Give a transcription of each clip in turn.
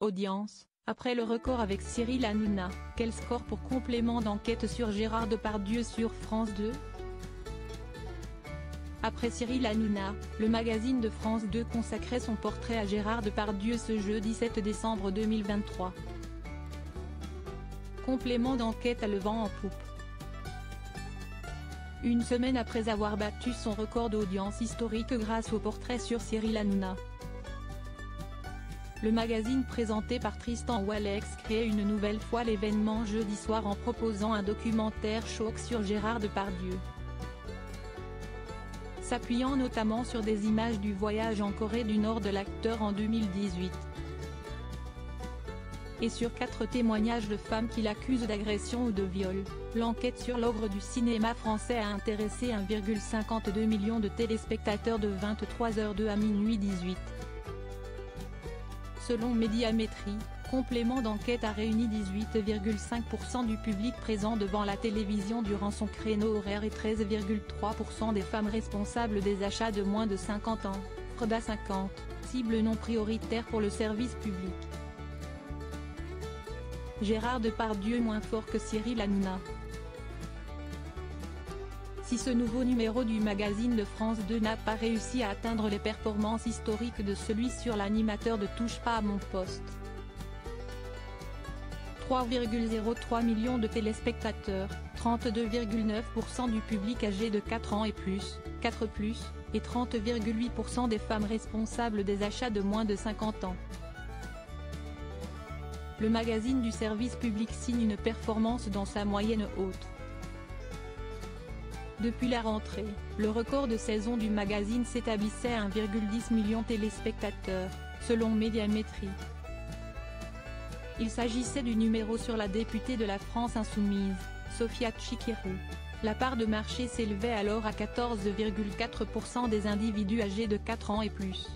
Audience, après le record avec Cyril Hanouna, quel score pour complément d'enquête sur Gérard Depardieu sur France 2? Après Cyril Hanouna, le magazine de France 2 consacrait son portrait à Gérard Depardieu ce jeudi 7 décembre 2023. Complément d'enquête a le vent en poupe. Une semaine après avoir battu son record d'audience historique grâce au portrait sur Cyril Hanouna, le magazine présenté par Tristan Walex crée une nouvelle fois l'événement jeudi soir en proposant un documentaire choc sur Gérard Depardieu. S'appuyant notamment sur des images du voyage en Corée du Nord de l'acteur en 2018. Et sur 4 témoignages de femmes qui l'accusent d'agression ou de viol, l'enquête sur l'ogre du cinéma français a intéressé 1,52 million de téléspectateurs de 23h02 à minuit 18. Selon Médiamétrie, complément d'enquête a réuni 18,5% du public présent devant la télévision durant son créneau horaire et 13,3% des femmes responsables des achats de moins de 50 ans, FRDA 50, cible non prioritaire pour le service public. Gérard Depardieu moins fort que Cyril Hanouna. Si ce nouveau numéro du magazine de France 2 n'a pas réussi à atteindre les performances historiques de celui sur l'animateur de Touche pas à mon poste. 3,03 millions de téléspectateurs, 32,9% du public âgé de 4 ans et plus, 4+, et 30,8% des femmes responsables des achats de moins de 50 ans. Le magazine du service public signe une performance dans sa moyenne haute. Depuis la rentrée, le record de saison du magazine s'établissait à 1,10 million de téléspectateurs, selon Médiamétrie. Il s'agissait du numéro sur la députée de la France Insoumise, Sophia Tchikirou. La part de marché s'élevait alors à 14,4% des individus âgés de 4 ans et plus.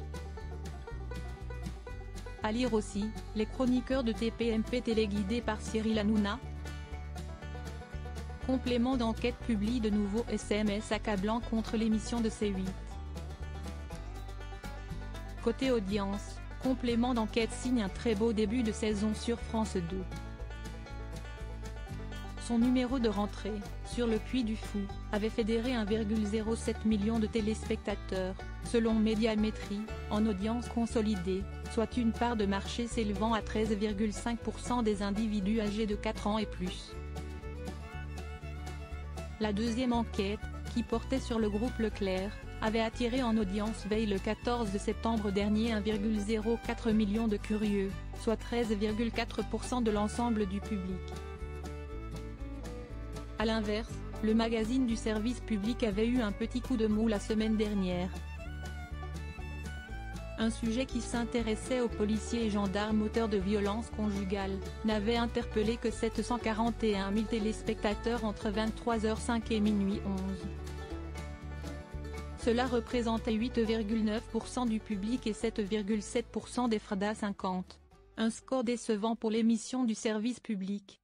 À lire aussi, les chroniqueurs de TPMP téléguidés par Cyril Hanouna. Complément d'enquête publie de nouveaux SMS accablants contre l'émission de C8. Côté audience, complément d'enquête signe un très beau début de saison sur France 2. Son numéro de rentrée, sur le Puy du Fou, avait fédéré 1,07 million de téléspectateurs, selon Médiamétrie, en audience consolidée, soit une part de marché s'élevant à 13,5% des individus âgés de 4 ans et plus. La deuxième enquête, qui portait sur le groupe Leclerc, avait attiré en audience veille le 14 septembre dernier 1,04 million de curieux, soit 13,4% de l'ensemble du public. A l'inverse, le magazine du service public avait eu un petit coup de mou la semaine dernière. Un sujet qui s'intéressait aux policiers et gendarmes auteurs de violences conjugales, n'avait interpellé que 741 000 téléspectateurs entre 23h05 et minuit 11. Cela représentait 8,9% du public et 7,7% des FRDA 50. Un score décevant pour l'émission du service public.